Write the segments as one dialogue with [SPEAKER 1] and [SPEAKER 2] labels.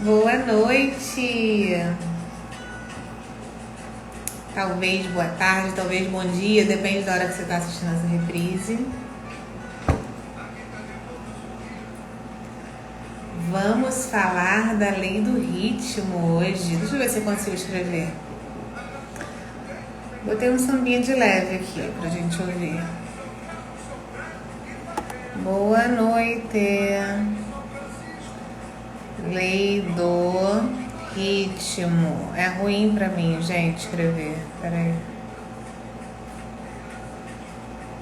[SPEAKER 1] Boa noite. Talvez boa tarde, talvez bom dia, depende da hora que você está assistindo essa reprise. Vamos falar da lei do ritmo hoje. Deixa eu ver se eu consigo escrever. Botei um sambinha de leve aqui, ó, pra gente ouvir. Boa noite. Lei do ritmo. É ruim pra mim, gente, escrever. Peraí.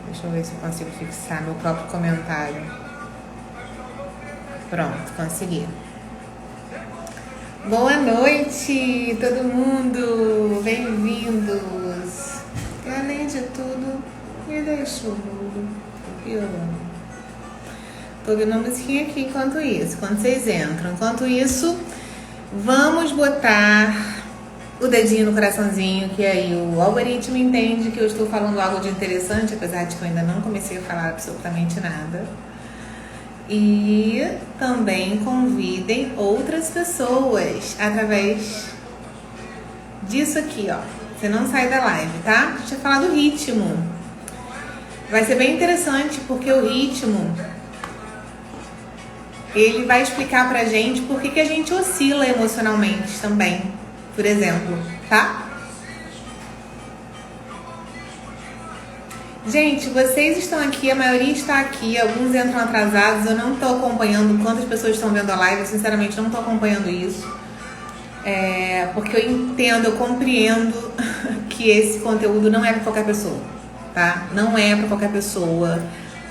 [SPEAKER 1] Deixa eu ver se eu consigo fixar meu próprio comentário. Pronto, consegui. Boa noite, todo mundo. Bem-vindos. E além de tudo, me deixa o mundo piorando. Tô ouvindo uma musiquinha aqui enquanto isso, quando vocês entram. Enquanto isso, vamos botar o dedinho no coraçãozinho, que aí o algoritmo entende que eu estou falando algo de interessante, apesar de que eu ainda não comecei a falar absolutamente nada. E também convidem outras pessoas através disso aqui, ó. Você não sai da live, tá? Deixa eu falar do ritmo. Vai ser bem interessante porque o ritmo, ele vai explicar pra gente por que a gente oscila emocionalmente também, por exemplo, tá? Gente, vocês estão aqui, a maioria está aqui, alguns entram atrasados, eu não tô acompanhando quantas pessoas estão vendo a live, eu sinceramente não tô acompanhando isso. Porque eu entendo, eu compreendo que esse conteúdo não é pra qualquer pessoa, tá? Não é pra qualquer pessoa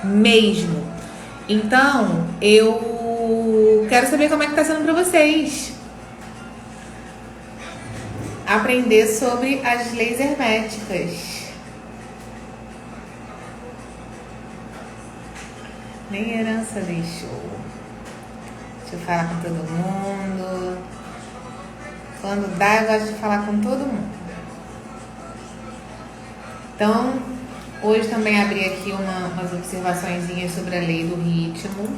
[SPEAKER 1] mesmo. Então, eu quero saber como é que tá sendo pra vocês aprender sobre as leis herméticas. Nem herança deixou. Deixa eu falar com todo mundo. Quando dá, eu gosto de falar com todo mundo. Então, hoje também abri aqui umas observaçõezinhas sobre a lei do ritmo.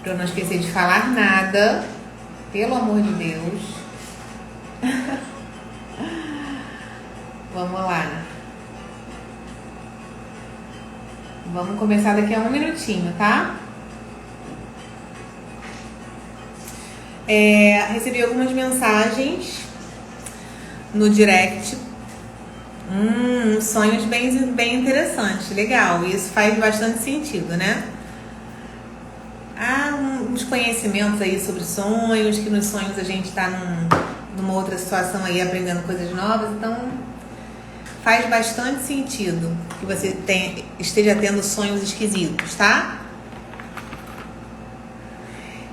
[SPEAKER 1] Pra eu não esquecer de falar nada. Pelo amor de Deus. Vamos lá. Vamos começar daqui a um minutinho, tá? Recebi algumas mensagens no direct. Sonhos bem interessantes. Legal, isso faz bastante sentido, né? Há uns conhecimentos aí sobre sonhos, que nos sonhos a gente tá numa outra situação aí, aprendendo coisas novas, então faz bastante sentido que você esteja tendo sonhos esquisitos, tá?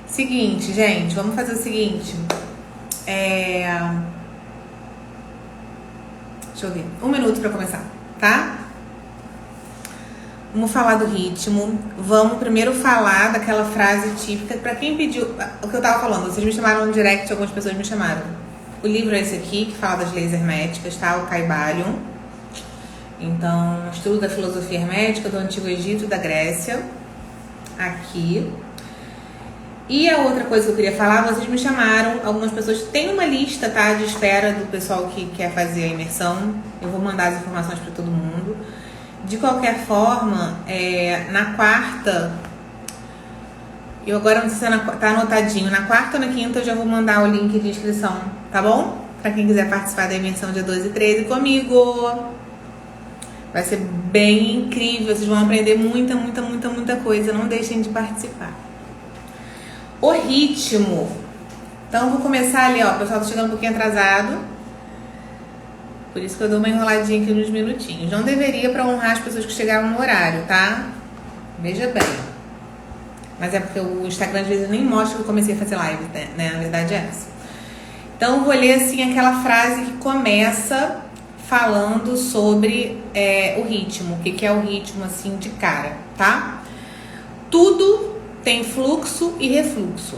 [SPEAKER 1] Seguinte, gente, vamos fazer o seguinte. Deixa eu ver. 1 minuto pra começar, tá? Vamos falar do ritmo. Vamos primeiro falar daquela frase típica. Pra quem pediu o que eu tava falando, vocês me chamaram no direct, algumas pessoas me chamaram. O livro é esse aqui, que fala das leis herméticas, tá? O Kybalion. Então, estudo da filosofia hermética do Antigo Egito e da Grécia. Aqui. E a outra coisa que eu queria falar, vocês me chamaram, algumas pessoas, tem uma lista, tá, de espera do pessoal que quer fazer a imersão. Eu vou mandar as informações para todo mundo. De qualquer forma, na quarta, eu agora não sei se tá anotadinho, na quarta ou na quinta eu já vou mandar o link de inscrição, tá bom? Pra quem quiser participar da imersão dia 12 e 13 comigo. Vai ser bem incrível, vocês vão aprender muita coisa, não deixem de participar. O ritmo. Então eu vou começar ali, ó, o pessoal tá chegando um pouquinho atrasado. Por isso que eu dou uma enroladinha aqui nos minutinhos. Não deveria, pra honrar as pessoas que chegaram no horário, tá? Veja bem. Mas é porque o Instagram às vezes nem mostra que eu comecei a fazer live, né? A verdade é essa. Então eu vou ler assim aquela frase que começa falando sobre o ritmo. O que é o ritmo assim de cara, tá? Tudo tem fluxo e refluxo.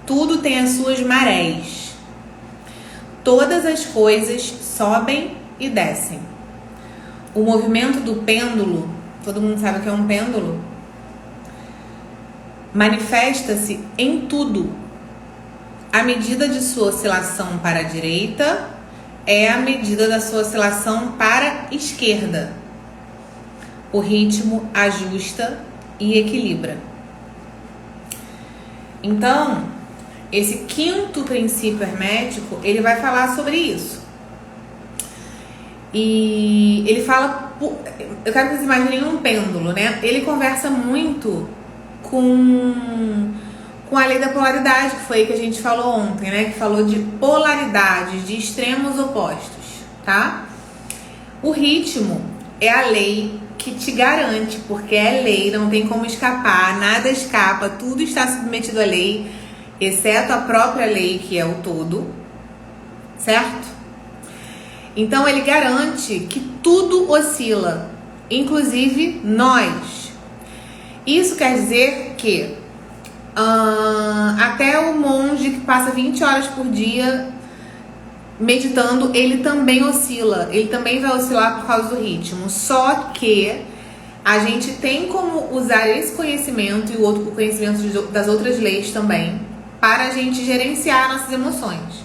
[SPEAKER 1] Tudo tem as suas marés. Todas as coisas sobem e descem. O movimento do pêndulo, todo mundo sabe o que é um pêndulo? Manifesta-se em tudo. a medida de sua oscilação para a direita é a medida da sua oscilação para a esquerda. O ritmo ajusta e equilibra. Então, esse quinto princípio hermético, ele vai falar sobre isso. E ele fala, eu quero que vocês imaginem um pêndulo, né? Ele conversa muito com a lei da polaridade, que foi aí que a gente falou ontem, né? Que falou de polaridades, de extremos opostos, tá? O ritmo é a lei que te garante, porque é lei, não tem como escapar, nada escapa, tudo está submetido à lei, exceto a própria lei, que é o todo, certo? Então ele garante que tudo oscila, inclusive nós. Isso quer dizer que até o monge que passa 20 horas por dia meditando, ele também oscila, ele também vai oscilar por causa do ritmo. Só que a gente tem como usar esse conhecimento e o conhecimento das outras leis também para a gente gerenciar nossas emoções.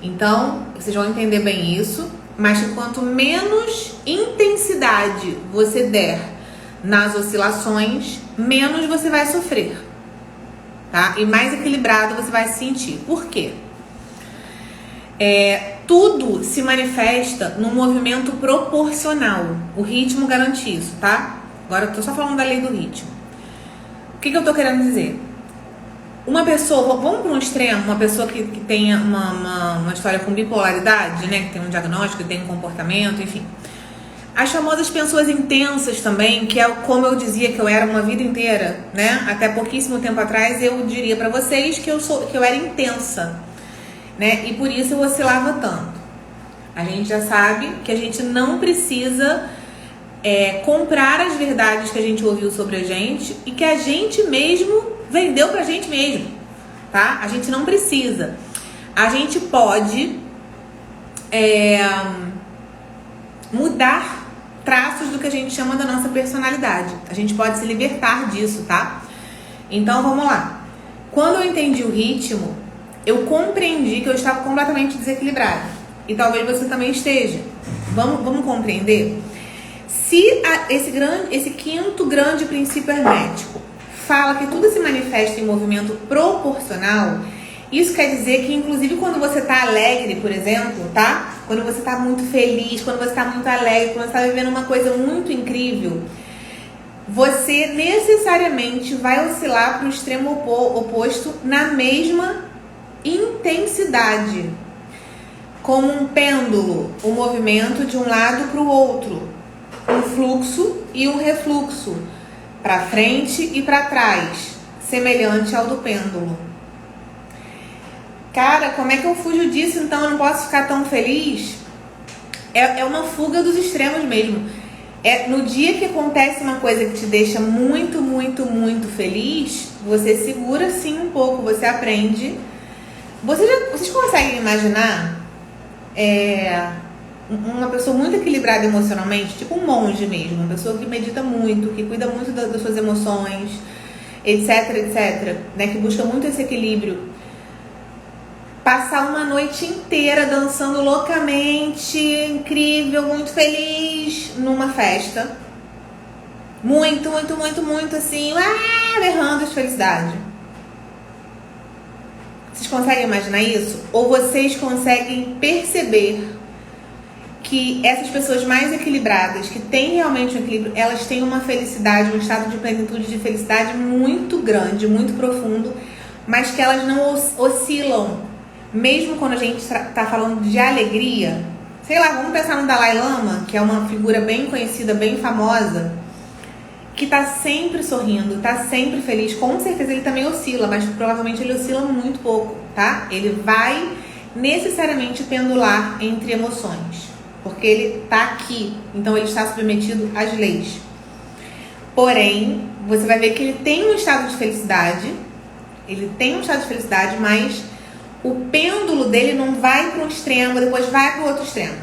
[SPEAKER 1] Então, vocês vão entender bem isso, mas que quanto menos intensidade você der nas oscilações, menos você vai sofrer, tá? E mais equilibrado você vai se sentir. Por quê? Tudo se manifesta no movimento proporcional. O ritmo garante isso, tá? Agora eu tô só falando da lei do ritmo. O que eu tô querendo dizer? Uma pessoa, vamos para um extremo, uma pessoa que tenha uma história com bipolaridade, né? Que tem um diagnóstico, que tem um comportamento, enfim. As famosas pessoas intensas também, que é como eu dizia que eu era uma vida inteira, né? Até pouquíssimo tempo atrás eu diria para vocês que eu era intensa, né? E por isso eu oscilava tanto. A gente já sabe que a gente não precisa comprar as verdades que a gente ouviu sobre a gente e que a gente mesmo vendeu pra gente mesmo, tá? A gente não precisa. A gente pode mudar traços do que a gente chama da nossa personalidade. A gente pode se libertar disso, tá? Então vamos lá. Quando eu entendi o ritmo, eu compreendi que eu estava completamente desequilibrada. E talvez você também esteja. Vamos compreender? Se esse quinto grande princípio hermético fala que tudo se manifesta em movimento proporcional, isso quer dizer que, inclusive, quando você tá alegre, por exemplo, tá? Quando você tá muito feliz, quando você tá muito alegre, quando você tá vivendo uma coisa muito incrível, você necessariamente vai oscilar para o extremo oposto na mesma intensidade. Como um pêndulo, o movimento de um lado para o outro, um fluxo e um refluxo, para frente e para trás, semelhante ao do pêndulo. Cara, como é que eu fujo disso então? Eu não posso ficar tão feliz? É uma fuga dos extremos mesmo. No dia que acontece uma coisa que te deixa muito, muito, muito feliz, você segura sim um pouco, você aprende. Vocês conseguem imaginar uma pessoa muito equilibrada emocionalmente, tipo um monge mesmo, uma pessoa que medita muito, que cuida muito das suas emoções, etc, né, que busca muito esse equilíbrio, passar uma noite inteira dançando loucamente, incrível, muito feliz, numa festa, muito, muito, muito, muito assim, berrando de felicidade. Vocês conseguem imaginar isso? Ou vocês conseguem perceber que essas pessoas mais equilibradas, que têm realmente um equilíbrio, elas têm uma felicidade, um estado de plenitude de felicidade muito grande, muito profundo, mas que elas não oscilam. Mesmo quando a gente está falando de alegria, sei lá, vamos pensar no Dalai Lama, que é uma figura bem conhecida, bem famosa, que está sempre sorrindo, está sempre feliz. Com certeza ele também oscila, mas provavelmente ele oscila muito pouco, tá? Ele vai necessariamente pendular entre emoções, porque ele está aqui, então ele está submetido às leis. Porém, você vai ver que ele tem um estado de felicidade, mas o pêndulo dele não vai para um extremo, depois vai para o outro extremo.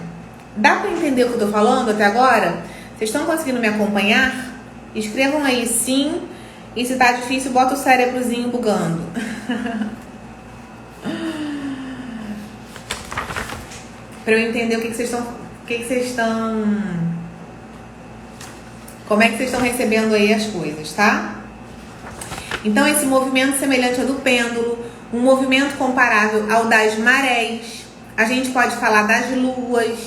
[SPEAKER 1] Dá para entender o que eu estou falando até agora? Vocês estão conseguindo me acompanhar? Escrevam aí sim, e se tá difícil, bota o cérebrozinho bugando. Para eu entender o que vocês estão, como é que vocês estão recebendo aí as coisas, tá? Então, esse movimento semelhante ao do pêndulo, um movimento comparável ao das marés. A gente pode falar das luas,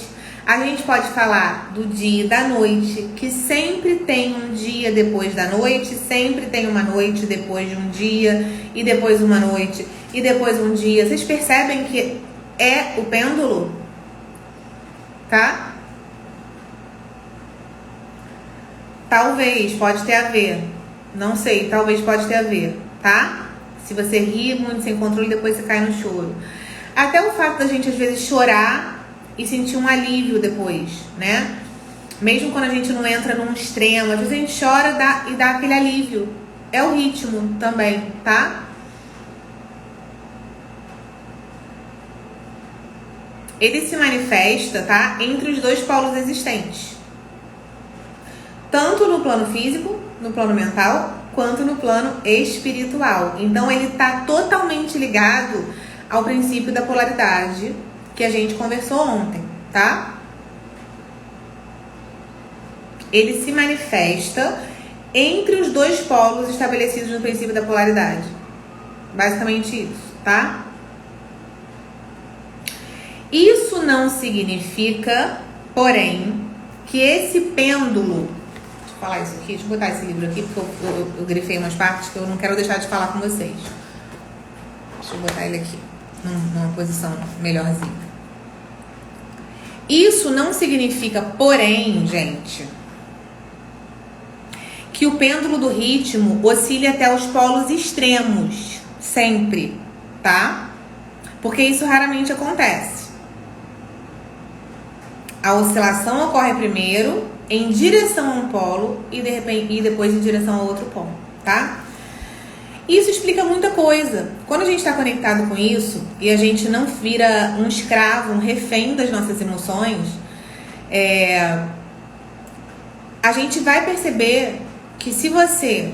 [SPEAKER 1] a gente pode falar do dia e da noite, que sempre tem um dia depois da noite, sempre tem uma noite depois de um dia, e depois uma noite, e depois um dia. Vocês percebem que é o pêndulo? Tá? Talvez, pode ter a ver. Não sei, talvez pode ter a ver, tá? Se você ri muito sem controle, depois você cai no choro. Até o fato da gente, às vezes, chorar e sentir um alívio depois, né? Mesmo quando a gente não entra num extremo, às vezes a gente chora e dá aquele alívio. É o ritmo também, tá? Ele se manifesta, tá? Entre os dois polos existentes. Tanto no plano físico, no plano mental, quanto no plano espiritual. Então, ele está totalmente ligado ao princípio da polaridade que a gente conversou ontem, tá? Ele se manifesta entre os dois polos estabelecidos no princípio da polaridade. Basicamente isso, tá? Isso não significa, porém, que esse pêndulo... Deixa eu falar isso aqui, deixa eu botar esse livro aqui, porque eu grifei umas partes que eu não quero deixar de falar com vocês. Deixa eu botar ele aqui, numa posição melhorzinha. Isso não significa, porém, gente, que o pêndulo do ritmo oscile até os polos extremos, sempre, tá? Porque isso raramente acontece. A oscilação ocorre primeiro em direção a um polo e depois em direção a outro polo, tá? Isso explica muita coisa. Quando a gente está conectado com isso e a gente não vira um escravo, um refém das nossas emoções, a gente vai perceber que se você,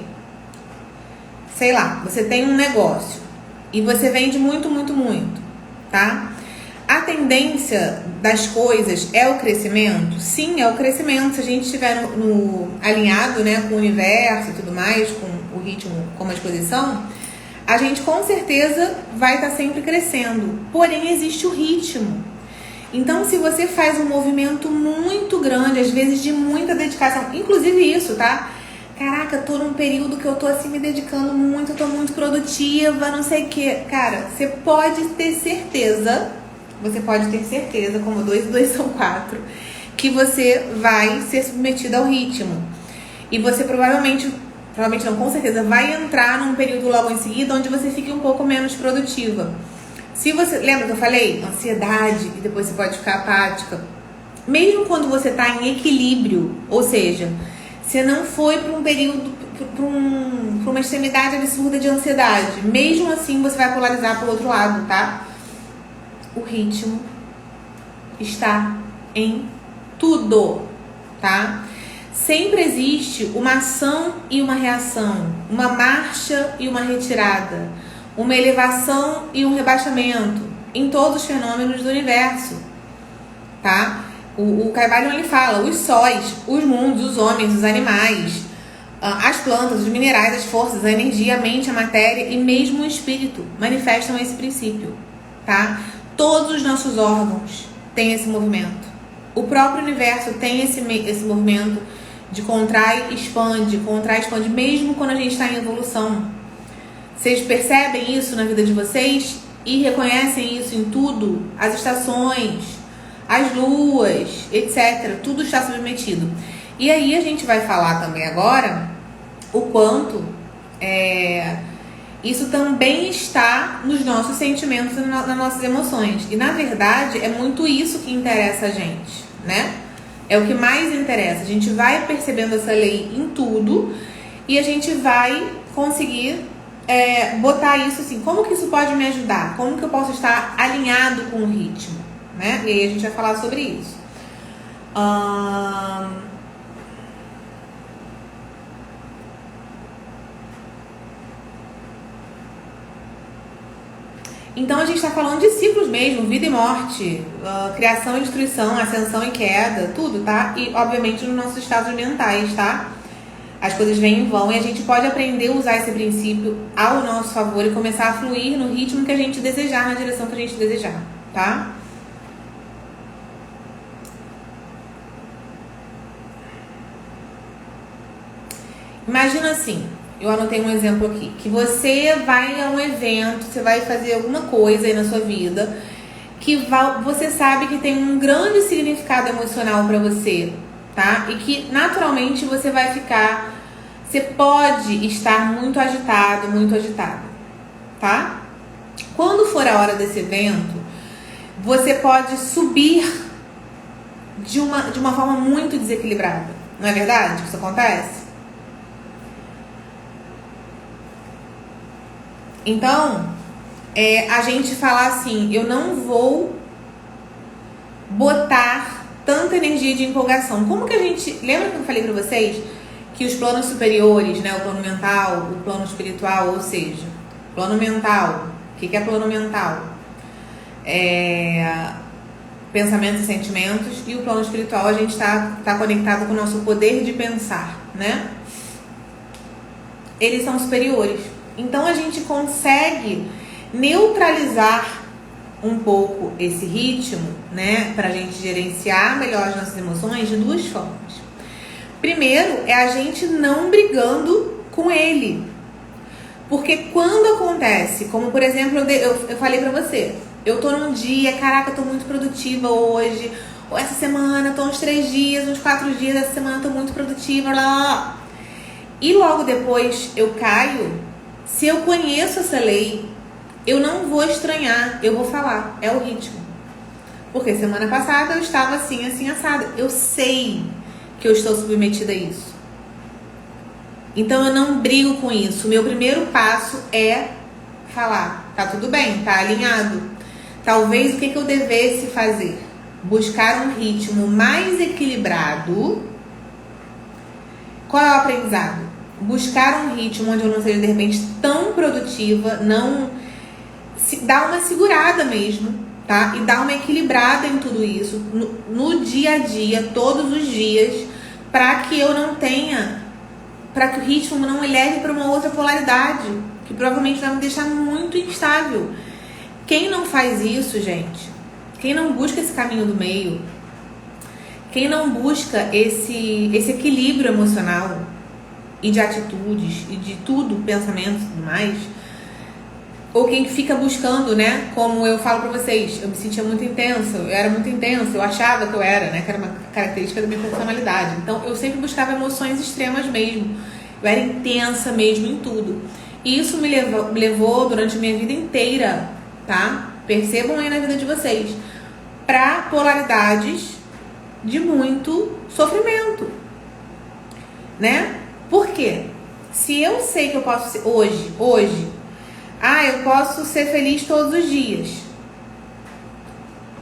[SPEAKER 1] sei lá, você tem um negócio e você vende muito, muito, muito, tá? A tendência das coisas é o crescimento? Sim, é o crescimento. Se a gente estiver alinhado, né, com o universo e tudo mais, com o ritmo, como a exposição, a gente com certeza vai estar sempre crescendo. Porém, existe o ritmo. Então, se você faz um movimento muito grande, às vezes de muita dedicação, inclusive isso, tá? Caraca, tô num período que eu tô assim me dedicando muito, eu tô muito produtiva, não sei o que. Cara, você pode ter certeza, como 2 e 2 são 4, que você vai ser submetido ao ritmo. E você provavelmente não, com certeza, vai entrar num período logo em seguida onde você fique um pouco menos produtiva. Se você, lembra que eu falei? Ansiedade, e depois você pode ficar apática. Mesmo quando você tá em equilíbrio, ou seja, você não foi para um período, para uma extremidade absurda de ansiedade, mesmo assim você vai polarizar para o outro lado, tá? O ritmo está em tudo, tá? Sempre existe uma ação e uma reação, uma marcha e uma retirada, uma elevação e um rebaixamento em todos os fenômenos do universo, tá? O Caibalion, ele fala, os sóis, os mundos, os homens, os animais, as plantas, os minerais, as forças, a energia, a mente, a matéria e mesmo o espírito manifestam esse princípio, tá? Todos os nossos órgãos têm esse movimento. O próprio universo tem esse movimento de contrai, expande, mesmo quando a gente está em evolução. Vocês percebem isso na vida de vocês e reconhecem isso em tudo? As estações, as luas, etc. Tudo está submetido. E aí a gente vai falar também agora o quanto isso também está nos nossos sentimentos e nas nossas emoções. E na verdade é muito isso que interessa a gente, né? É o que mais interessa. A gente vai percebendo essa lei em tudo e a gente vai conseguir botar isso assim, como que isso pode me ajudar? Como que eu posso estar alinhado com o ritmo, né? E aí a gente vai falar sobre isso. Então a gente está falando de ciclos mesmo, vida e morte, criação e destruição, ascensão e queda, tudo, tá? E obviamente nos nossos estados mentais, tá? As coisas vêm e vão e a gente pode aprender a usar esse princípio ao nosso favor e começar a fluir no ritmo que a gente desejar, na direção que a gente desejar, tá? Imagina assim, eu anotei um exemplo aqui, que você vai a um evento, você vai fazer alguma coisa aí na sua vida, que você sabe que tem um grande significado emocional para você, tá? E que naturalmente você pode estar muito agitado, tá? Quando for a hora desse evento, você pode subir de uma forma muito desequilibrada, não é verdade que isso acontece? Então, a gente falar assim, eu não vou botar tanta energia de empolgação. Como que a gente... Lembra que eu falei pra vocês que os planos superiores, né, o plano mental, o plano espiritual, ou seja, plano mental, o que é plano mental? Pensamentos e sentimentos, e o plano espiritual a gente tá conectado com o nosso poder de pensar, né? Eles são superiores. Então a gente consegue neutralizar um pouco esse ritmo, né, pra gente gerenciar melhor as nossas emoções de duas formas. Primeiro é a gente não brigando com ele. Porque quando acontece, como por exemplo, eu falei pra você, eu tô num dia, caraca, eu tô muito produtiva hoje, ou essa semana, tô uns 3 dias, uns 4 dias, essa semana eu tô muito produtiva, blá, blá, blá. E logo depois eu caio. Se eu conheço essa lei, eu não vou estranhar, eu vou falar, é o ritmo. Porque semana passada eu estava assim, assim, assada. Eu sei que eu estou submetida a isso. Então eu não brigo com isso. O meu primeiro passo é falar, tá tudo bem, tá alinhado. Talvez o que eu devesse fazer? Buscar um ritmo mais equilibrado. Qual é o aprendizado? Buscar um ritmo onde eu não seja de repente tão produtiva, não dar uma segurada mesmo, tá? E dar uma equilibrada em tudo isso no dia a dia, todos os dias, para que eu não tenha, para que o ritmo não me leve para uma outra polaridade, que provavelmente vai me deixar muito instável. Quem não faz isso, gente, quem não busca esse caminho do meio, quem não busca esse equilíbrio emocional e de atitudes, e de tudo, pensamentos e tudo mais, ou quem fica buscando, né, como eu falo pra vocês, eu me sentia muito intensa, eu era muito intensa, eu achava que eu era, né, que era uma característica da minha personalidade, então eu sempre buscava emoções extremas mesmo, eu era intensa mesmo em tudo, e isso me levou durante a minha vida inteira, tá, percebam aí na vida de vocês, pra polaridades de muito sofrimento, né? Por quê? Se eu sei que eu posso ser hoje, eu posso ser feliz todos os dias.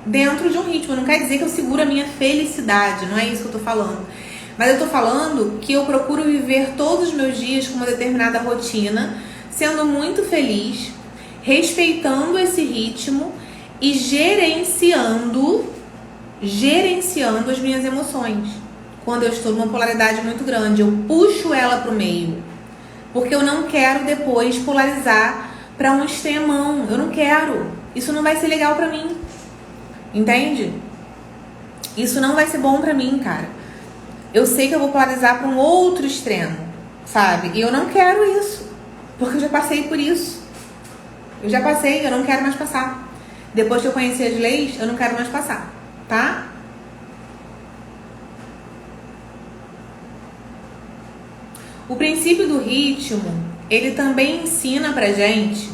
[SPEAKER 1] Dentro de um ritmo. Não quer dizer que eu seguro a minha felicidade, não é isso que eu tô falando. Mas eu tô falando que eu procuro viver todos os meus dias com uma determinada rotina, sendo muito feliz, respeitando esse ritmo e gerenciando as minhas emoções. Quando eu estou numa polaridade muito grande, eu puxo ela pro meio. Porque eu não quero depois polarizar para um extremão. Eu não quero. Isso não vai ser legal pra mim. Entende? Isso não vai ser bom pra mim, cara. Eu sei que eu vou polarizar para um outro extremo, sabe? E eu não quero isso. Porque eu já passei por isso. Eu já passei, eu não quero mais passar. Depois que eu conheci as leis, eu não quero mais passar, tá? O princípio do ritmo, ele também ensina pra gente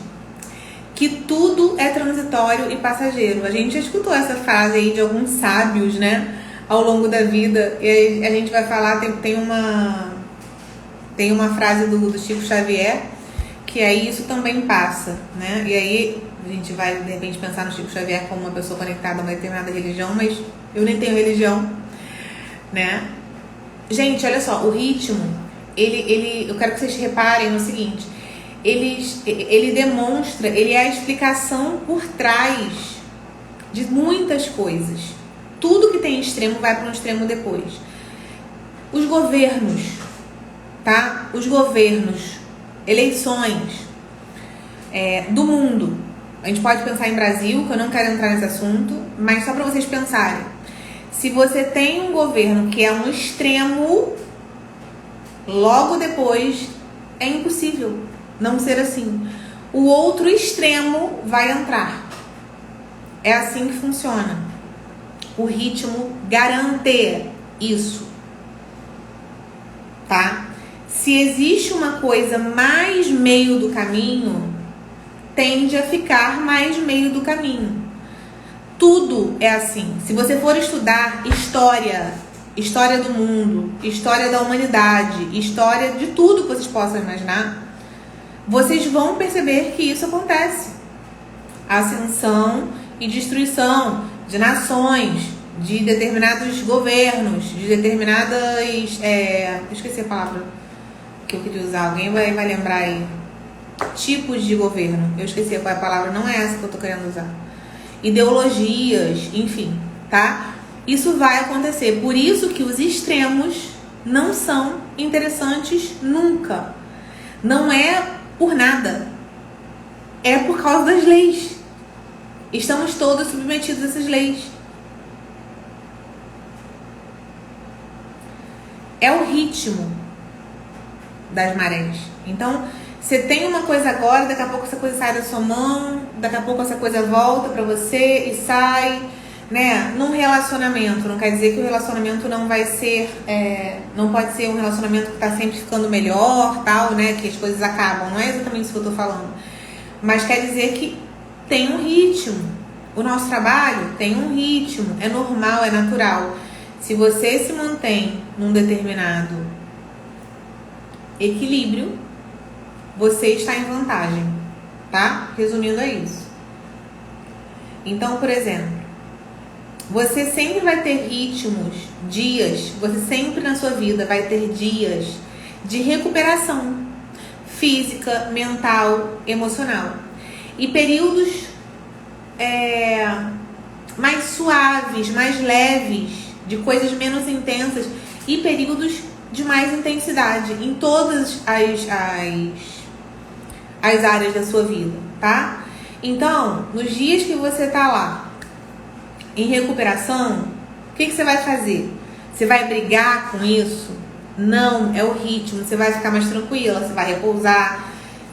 [SPEAKER 1] que tudo é transitório e passageiro. A gente já escutou essa frase aí de alguns sábios, né, ao longo da vida. E a gente vai falar, tem uma frase do Chico Xavier, que aí isso também passa, né? E aí a gente vai, de repente, pensar no Chico Xavier como uma pessoa conectada a uma determinada religião, mas eu nem tenho religião, né? Gente, olha só, o ritmo, eu quero que vocês reparem no seguinte, ele demonstra, ele é a explicação por trás de muitas coisas. Tudo que tem extremo vai para um extremo depois. Os governos, tá? Os governos, eleições do mundo. A gente pode pensar em Brasil, que eu não quero entrar nesse assunto, mas só para vocês pensarem. Se você tem um governo que é um extremo, logo depois é impossível não ser assim. O outro extremo vai entrar. É assim que funciona. O ritmo garante isso, tá? Se existe uma coisa mais meio do caminho, tende a ficar mais meio do caminho. Tudo é assim. Se você for estudar história do mundo, história da humanidade, história de tudo que vocês possam imaginar, vocês vão perceber que isso acontece. Ascensão e destruição de nações, de determinados governos, de determinadas... esqueci a palavra que eu queria usar. Alguém vai lembrar aí. Tipos de governo. Eu esqueci qual é a palavra, não é essa que eu tô querendo usar. Ideologias, enfim, tá? Isso vai acontecer. Por isso que os extremos não são interessantes nunca. Não é por nada. É por causa das leis. Estamos todos submetidos a essas leis. É o ritmo das marés. Então, você tem uma coisa agora, daqui a pouco essa coisa sai da sua mão, daqui a pouco essa coisa volta pra você e sai, né? Num relacionamento, não quer dizer que o relacionamento não vai ser, não pode ser um relacionamento que tá sempre ficando melhor, tal, né? Que as coisas acabam, não é exatamente isso que eu tô falando. Mas quer dizer que tem um ritmo. O nosso trabalho tem um ritmo, é normal, é natural. Se você se mantém num determinado equilíbrio, você está em vantagem, tá? Resumindo é isso. Então, por exemplo, você sempre vai ter ritmos, dias, você sempre na sua vida vai ter dias de recuperação física, mental, emocional. E períodos mais suaves, mais leves, de coisas menos intensas, e períodos de mais intensidade em todas as áreas da sua vida, tá? Então, nos dias que você tá lá em recuperação, o que você vai fazer? Você vai brigar com isso? Não, é o ritmo. Você vai ficar mais tranquila, você vai repousar,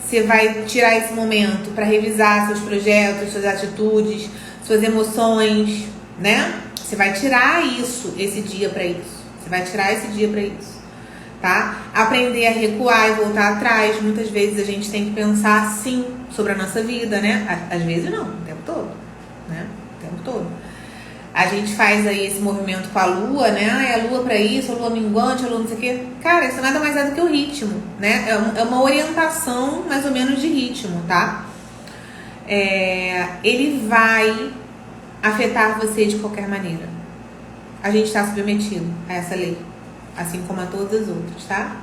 [SPEAKER 1] você vai tirar esse momento para revisar seus projetos, suas atitudes, suas emoções, né? Você vai tirar esse dia para isso. Você vai tirar esse dia para isso. Tá? Aprender a recuar e voltar atrás. Muitas vezes a gente tem que pensar assim sobre a nossa vida, né? Às vezes não, o tempo todo, né? O tempo todo. A gente faz aí esse movimento com a lua, né? A lua pra isso, a lua minguante, a lua não sei o quê. Cara, isso nada mais é do que o ritmo, né? É uma orientação mais ou menos de ritmo, tá? Ele vai afetar você de qualquer maneira. A gente está submetido a essa lei, assim como a todas as outras, tá?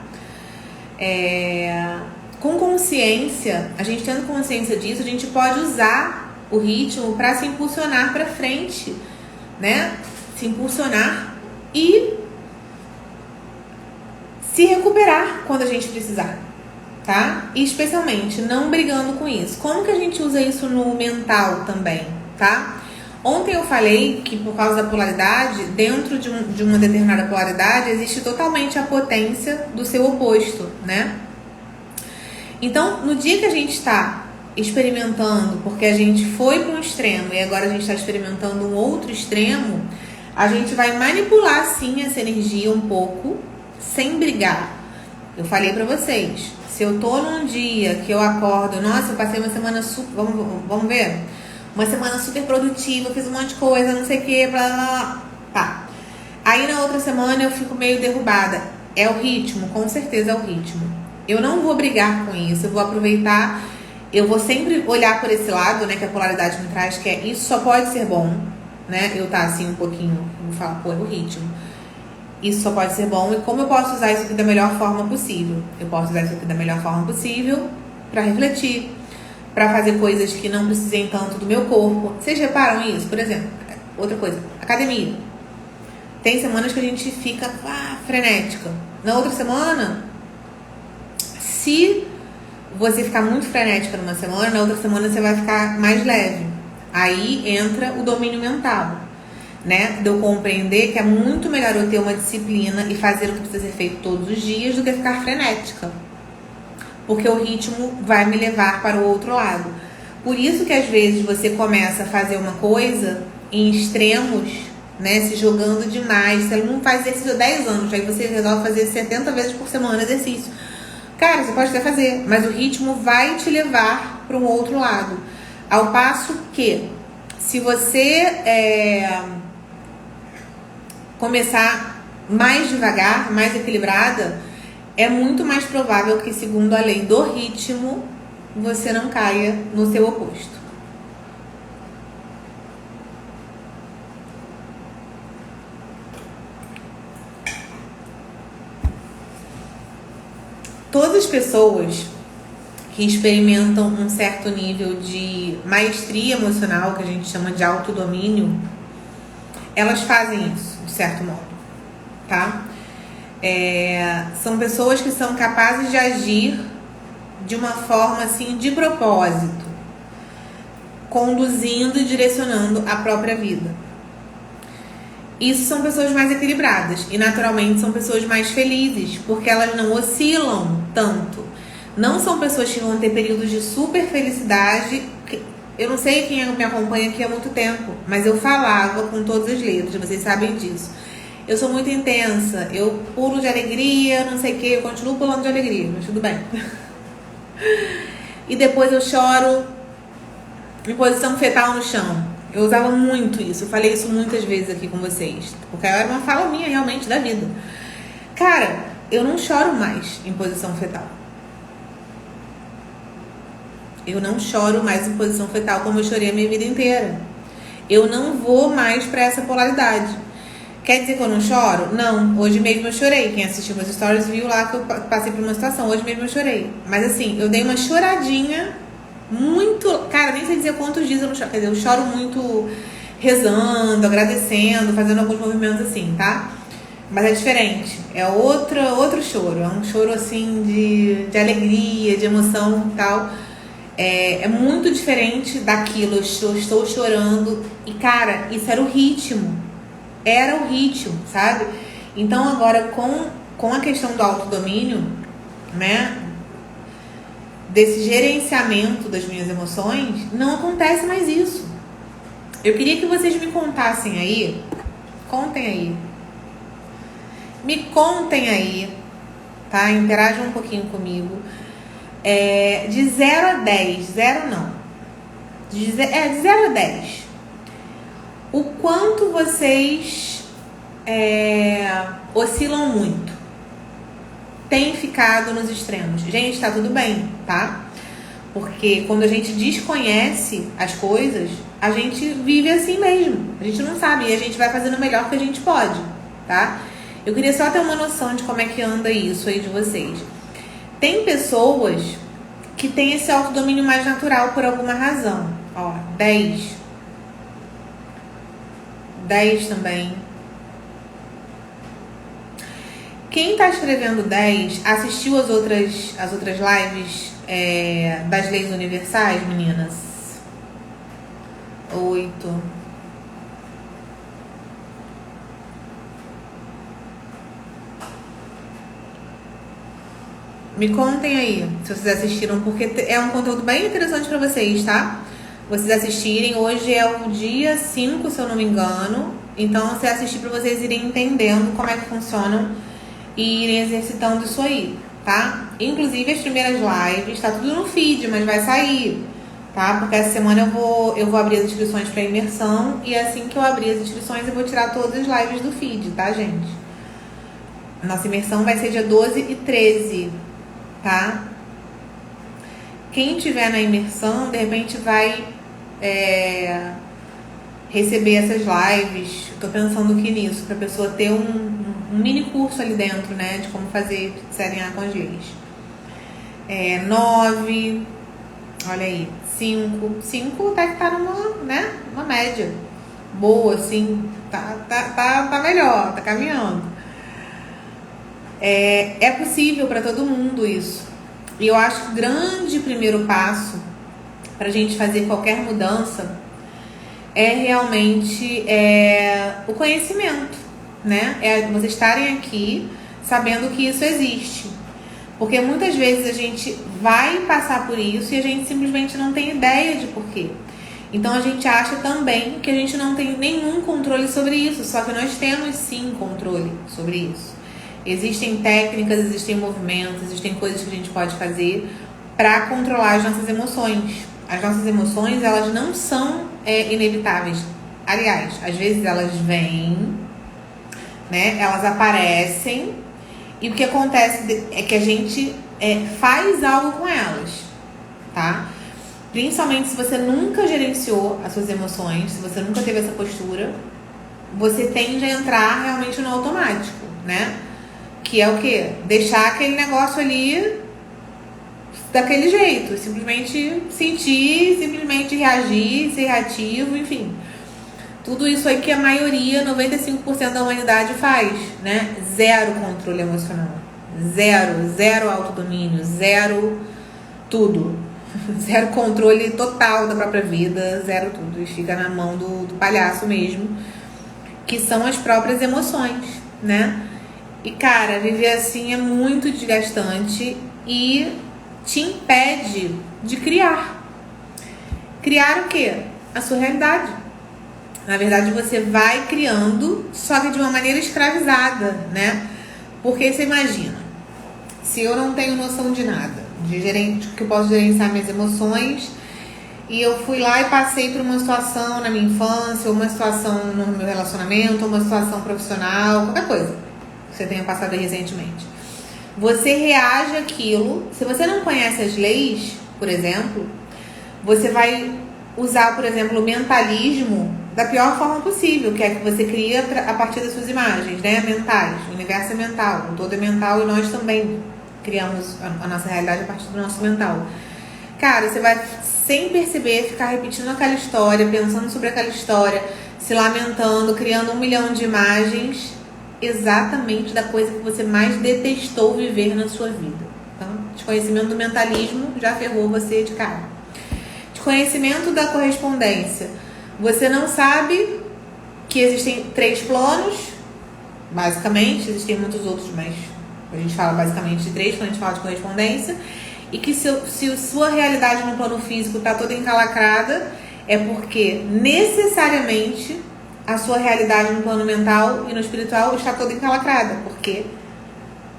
[SPEAKER 1] Com consciência, a gente tendo consciência disso, a gente pode usar o ritmo para se impulsionar para frente, né? Se impulsionar e se recuperar quando a gente precisar, tá? E especialmente não brigando com isso. Como que a gente usa isso no mental também, tá? Ontem eu falei que por causa da polaridade, dentro de uma determinada polaridade, existe totalmente a potência do seu oposto, né? Então, no dia que a gente está experimentando, porque a gente foi para um extremo e agora a gente está experimentando um outro extremo, a gente vai manipular sim essa energia um pouco, sem brigar. Eu falei para vocês, se eu tô num dia que eu acordo, nossa, eu passei uma semana super, vamos ver? Uma semana super produtiva, fiz um monte de coisa, não sei o que, blá, blá, blá. Tá. Aí na outra semana eu fico meio derrubada. É o ritmo? Com certeza é o ritmo. Eu não vou brigar com isso, eu vou aproveitar, eu vou sempre olhar por esse lado, né, que a polaridade me traz, que é isso só pode ser bom, né? Eu tá assim um pouquinho, vou falar, pô, é o ritmo. Isso só pode ser bom, e como eu posso usar isso aqui da melhor forma possível? Eu posso usar isso aqui da melhor forma possível, para refletir, para fazer coisas que não precisem tanto do meu corpo. Vocês reparam isso? Por exemplo, outra coisa, academia. Tem semanas que a gente fica frenética. Na outra semana, se você ficar muito frenética numa semana, na outra semana você vai ficar mais leve. Aí entra o domínio mental, né? De eu compreender que é muito melhor eu ter uma disciplina e fazer o que precisa ser feito todos os dias do que ficar frenética. Porque o ritmo vai me levar para o outro lado. Por isso que às vezes você começa a fazer uma coisa em extremos, né? Se jogando demais. Você não faz exercício há 10 anos, aí você resolve fazer 70 vezes por semana exercício. Cara, você pode até fazer, mas o ritmo vai te levar para um outro lado. Ao passo que, se você começar mais devagar, mais equilibrada, é muito mais provável que, segundo a lei do ritmo, você não caia no seu oposto. Todas as pessoas que experimentam um certo nível de maestria emocional, que a gente chama de autodomínio, elas fazem isso, de certo modo, tá? São pessoas que são capazes de agir de uma forma assim, de propósito, conduzindo e direcionando a própria vida. Isso são pessoas mais equilibradas e naturalmente são pessoas mais felizes, porque elas não oscilam tanto. Não são pessoas que vão ter períodos de super felicidade. Eu não sei quem me acompanha aqui há muito tempo, mas eu falava com todas as letras, vocês sabem disso. Eu sou muito intensa, eu pulo de alegria, não sei o que, eu continuo pulando de alegria, mas tudo bem. E depois eu choro em posição fetal no chão. Eu usava muito isso, eu falei isso muitas vezes aqui com vocês, porque era uma fala minha realmente da vida. Cara, eu não choro mais em posição fetal. Eu não choro mais em posição fetal como eu chorei a minha vida inteira. Eu não vou mais pra essa polaridade. Quer dizer que eu não choro? Não. Hoje mesmo eu chorei. Quem assistiu meus stories viu lá que eu passei por uma situação. Hoje mesmo eu chorei. Mas assim, eu dei uma choradinha muito... Cara, nem sei dizer quantos dias eu não choro. Quer dizer, eu choro muito rezando, agradecendo, fazendo alguns movimentos assim, tá? Mas é diferente. É outro choro. É um choro assim de alegria, de emoção e tal. É muito diferente daquilo. Eu estou chorando. E cara, isso era o ritmo. Era o ritmo, sabe? Então agora com a questão do autodomínio, né? Desse gerenciamento das minhas emoções, não acontece mais isso. Eu queria que vocês me contassem aí. Contem aí. Me contem aí, tá? Interajam um pouquinho comigo. De 0 a 10. 0 não. De 0 a 10. O quanto vocês oscilam muito. Tem ficado nos extremos. Gente, tá tudo bem, tá? Porque quando a gente desconhece as coisas, a gente vive assim mesmo. A gente não sabe e a gente vai fazendo o melhor que a gente pode, tá? Eu queria só ter uma noção de como é que anda isso aí de vocês. Tem pessoas que têm esse autodomínio mais natural por alguma razão. Ó, 10. 10 também. Quem tá escrevendo 10 assistiu as outras lives das leis universais, meninas? 8. Me contem aí se vocês assistiram, porque é um conteúdo bem interessante pra vocês, tá? Vocês assistirem. Hoje é o dia 5, se eu não me engano. Então, você assistir pra vocês irem entendendo como é que funcionam e irem exercitando isso aí, tá? Inclusive, as primeiras lives, tá tudo no feed, mas vai sair, tá? Porque essa semana eu vou abrir as inscrições pra imersão e assim que eu abrir as inscrições, eu vou tirar todas as lives do feed, tá, gente? Nossa imersão vai ser dia 12 e 13, tá? Quem tiver na imersão, de repente vai receber essas lives. Tô pensando aqui nisso, pra pessoa ter um mini curso ali dentro, né? De como fazer se alinhar com as leis. 9, olha aí, 5. 5 até que tá numa, né, uma média boa, assim, tá melhor, tá caminhando. É possível para todo mundo isso. E eu acho que o grande primeiro passo pra gente fazer qualquer mudança é realmente o conhecimento, né? É vocês estarem aqui sabendo que isso existe. Porque muitas vezes a gente vai passar por isso e a gente simplesmente não tem ideia de porquê. Então a gente acha também que a gente não tem nenhum controle sobre isso, só que nós temos sim controle sobre isso. Existem técnicas, existem movimentos, existem coisas que a gente pode fazer para controlar as nossas emoções. As nossas emoções, elas não são inevitáveis. Aliás, às vezes elas vêm, né? Elas aparecem e o que acontece é que a gente faz algo com elas, tá? Principalmente se você nunca gerenciou as suas emoções, se você nunca teve essa postura, você tende a entrar realmente no automático, né? Que é o quê? Deixar aquele negócio ali daquele jeito, simplesmente sentir, simplesmente reagir, ser reativo, enfim. Tudo isso aí que a maioria, 95% da humanidade faz, né? Zero controle emocional. Zero autodomínio, zero tudo. Zero controle total da própria vida, zero tudo. E fica na mão do palhaço mesmo, que são as próprias emoções, né? E, cara, viver assim é muito desgastante e te impede de criar. Criar o quê? A sua realidade. Na verdade, você vai criando, só que de uma maneira escravizada, né? Porque você imagina, se eu não tenho noção de nada, que eu posso gerenciar minhas emoções, e eu fui lá e passei por uma situação na minha infância, ou uma situação no meu relacionamento, ou uma situação profissional, qualquer coisa que você tenha passado recentemente. Você reage àquilo. Se você não conhece as leis, por exemplo, você vai usar, por exemplo, o mentalismo da pior forma possível, que é que você cria a partir das suas imagens, né, mentais. O universo é mental, o todo é mental e nós também criamos a nossa realidade a partir do nosso mental. Cara, você vai, sem perceber, ficar repetindo aquela história, pensando sobre aquela história, se lamentando, criando 1 milhão de imagens exatamente da coisa que você mais detestou viver na sua vida. Então, desconhecimento do mentalismo já ferrou você de cara. Desconhecimento da correspondência. Você não sabe que existem 3 planos, basicamente, existem muitos outros, mas a gente fala basicamente de 3 quando a gente fala de correspondência, e que se sua realidade no plano físico está toda encalacrada, é porque necessariamente a sua realidade no plano mental e no espiritual está toda encalacrada, porque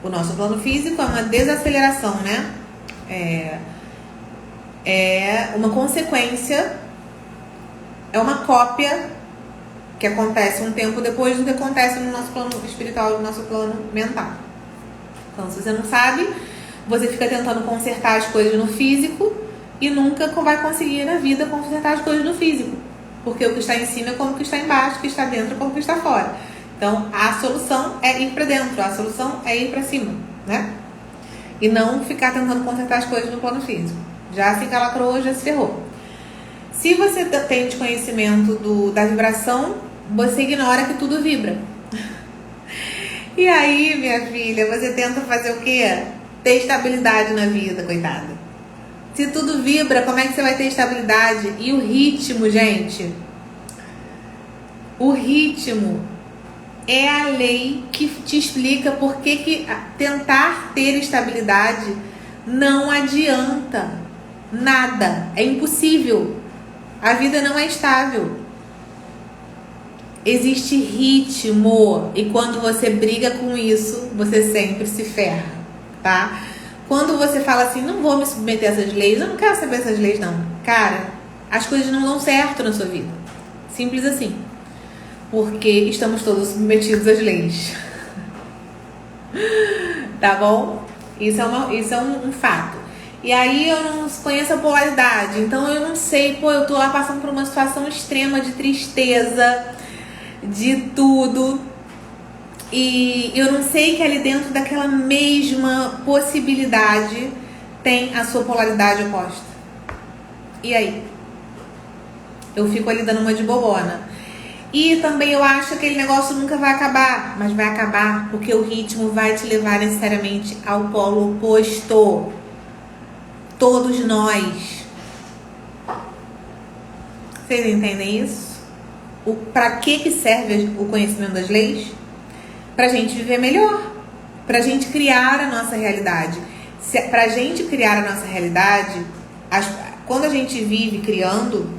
[SPEAKER 1] o nosso plano físico é uma desaceleração, né? É uma consequência, é uma cópia que acontece um tempo depois do que acontece no nosso plano espiritual, no nosso plano mental. Então, se você não sabe, você fica tentando consertar as coisas no físico e nunca vai conseguir na vida consertar as coisas no físico. Porque o que está em cima é como o que está embaixo, o que está dentro é como o que está fora. Então, a solução é ir para dentro, a solução é ir para cima, né? E não ficar tentando consertar as coisas no plano físico. Já se encalacrou, já se ferrou. Se você tem desconhecimento da vibração, você ignora que tudo vibra. E aí, minha filha, você tenta fazer o quê? Ter estabilidade na vida, coitada. Se tudo vibra, como é que você vai ter estabilidade? E o ritmo, gente? O ritmo é a lei que te explica por que tentar ter estabilidade não adianta nada. É impossível. A vida não é estável. Existe ritmo. E quando você briga com isso, você sempre se ferra, tá? Quando você fala assim, não vou me submeter a essas leis, eu não quero saber essas leis não. Cara, as coisas não dão certo na sua vida. Simples assim. Porque estamos todos submetidos às leis. Tá bom? Isso é um fato. E aí eu não conheço a polaridade, então eu não sei, eu tô lá passando por uma situação extrema de tristeza, de tudo, e eu não sei que ali dentro daquela mesma possibilidade tem a sua polaridade oposta. E aí? Eu fico ali dando uma de bobona. E também eu acho que aquele negócio nunca vai acabar. Mas vai acabar porque o ritmo vai te levar necessariamente ao polo oposto. Todos nós. Vocês entendem isso? Para que serve o conhecimento das leis? Pra gente viver melhor. Pra gente criar a nossa realidade. Pra gente criar a nossa realidade, quando a gente vive criando,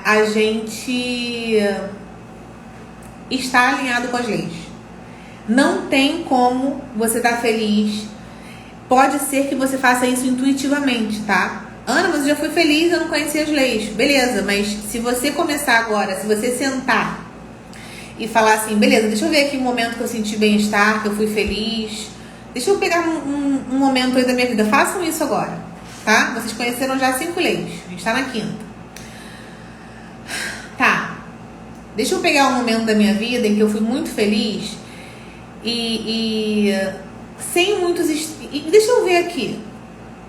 [SPEAKER 1] a gente está alinhado com as leis. Não tem como você estar feliz. Pode ser que você faça isso intuitivamente, tá? Ana, mas eu já fui feliz, eu não conhecia as leis. Beleza, mas se você começar agora, se você sentar e falar assim, beleza, deixa eu ver aqui um momento que eu senti bem-estar, que eu fui feliz. Deixa eu pegar um momento aí da minha vida. Façam isso agora, tá? Vocês conheceram já 5 leis. A gente tá na 5ª. Tá. Deixa eu pegar um momento da minha vida em que eu fui muito feliz e sem muitos... E deixa eu ver aqui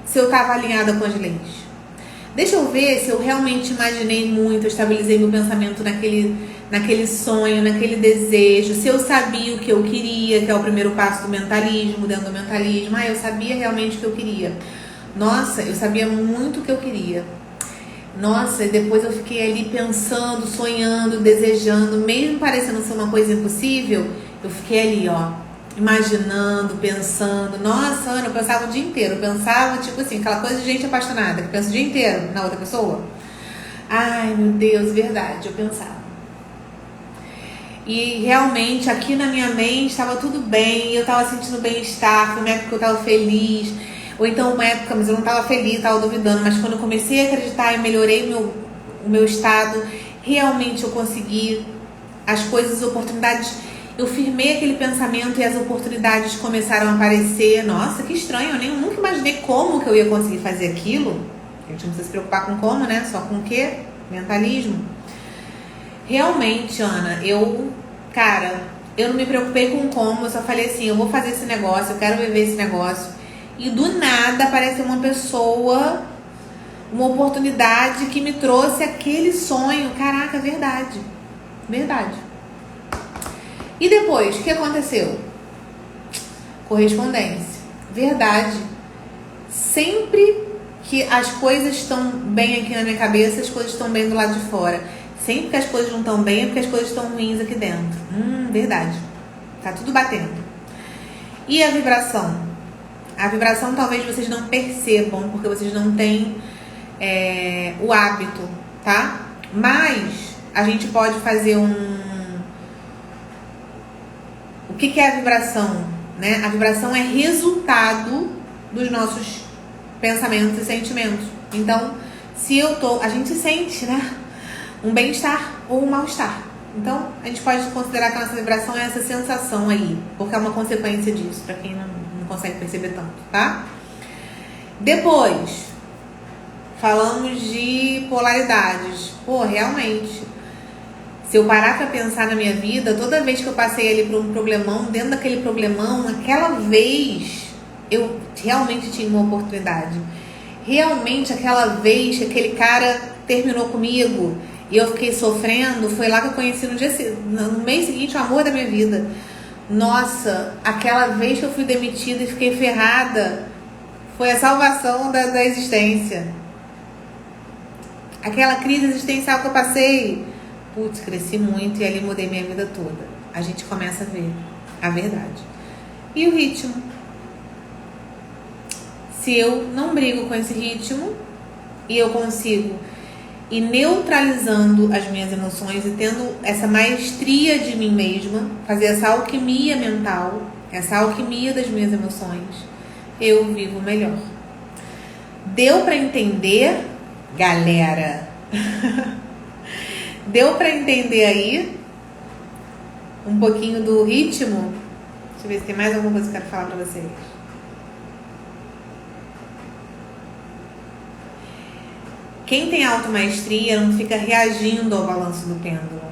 [SPEAKER 1] se eu tava alinhada com as leis. Deixa eu ver se eu realmente imaginei muito, eu estabilizei meu pensamento naquele sonho, naquele desejo, se eu sabia o que eu queria, que é o primeiro passo do mentalismo, dentro do mentalismo. Eu sabia realmente o que eu queria. Nossa, eu sabia muito o que eu queria. Nossa, e depois eu fiquei ali pensando, sonhando, desejando, mesmo parecendo ser uma coisa impossível, eu fiquei ali, imaginando, pensando. Nossa, Ana, eu pensava o dia inteiro. Eu pensava, tipo assim, aquela coisa de gente apaixonada, que pensa o dia inteiro na outra pessoa. Ai, meu Deus, verdade, eu pensava. E realmente, aqui na minha mente, estava tudo bem, eu estava sentindo bem-estar, foi uma época que eu estava feliz. Ou então uma época, mas eu não estava feliz, estava duvidando. Mas quando eu comecei a acreditar e melhorei o meu estado, realmente eu consegui as coisas, as oportunidades. Eu firmei aquele pensamento e as oportunidades começaram a aparecer. Nossa, que estranho, eu nunca imaginei como que eu ia conseguir fazer aquilo. A gente não precisa se preocupar com como, né? Só com o quê? Mentalismo. Realmente, Ana, eu não me preocupei com como, eu só falei assim, eu vou fazer esse negócio, eu quero viver esse negócio. E do nada apareceu uma pessoa, uma oportunidade que me trouxe aquele sonho. Caraca, verdade. Verdade. E depois, o que aconteceu? Correspondência. Verdade. Sempre que as coisas estão bem aqui na minha cabeça, as coisas estão bem do lado de fora. Sempre que as coisas não estão bem, é porque as coisas estão ruins aqui dentro. Verdade. Tá tudo batendo. E a vibração? A vibração talvez vocês não percebam, porque vocês não têm o hábito, tá? Mas a gente pode fazer O que é a vibração? Né? A vibração é resultado dos nossos pensamentos e sentimentos. Então, a gente sente, né? Um bem-estar ou um mal-estar. Então, a gente pode considerar que a nossa vibração é essa sensação aí, porque é uma consequência disso, para quem não consegue perceber tanto, tá? Depois, falamos de polaridades. Realmente, se eu parar pra pensar na minha vida, toda vez que eu passei ali por um problemão, dentro daquele problemão, aquela vez, eu realmente tinha uma oportunidade. Realmente, aquela vez que aquele cara terminou comigo e eu fiquei sofrendo, foi lá que eu conheci no mês seguinte o amor da minha vida. Nossa, aquela vez que eu fui demitida e fiquei ferrada, foi a salvação da existência. Aquela crise existencial que eu passei, putz, cresci muito e ali mudei minha vida toda. A gente começa a ver a verdade. E o ritmo? Se eu não brigo com esse ritmo e eu consigo ir neutralizando as minhas emoções e tendo essa maestria de mim mesma, fazer essa alquimia mental, essa alquimia das minhas emoções, eu vivo melhor. Deu pra entender, galera? Deu pra entender aí um pouquinho do ritmo? Deixa eu ver se tem mais alguma coisa que eu quero falar pra vocês. Quem tem automaestria não fica reagindo ao balanço do pêndulo.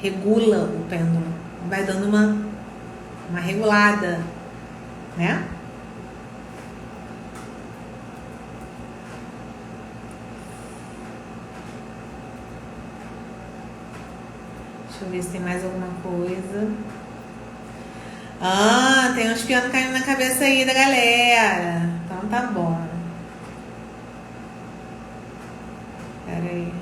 [SPEAKER 1] Regula o pêndulo. Vai dando uma regulada, né? Deixa eu ver se tem mais alguma coisa. Ah, tem uns pianos caindo na cabeça aí da galera. Então tá bom. Pera aí.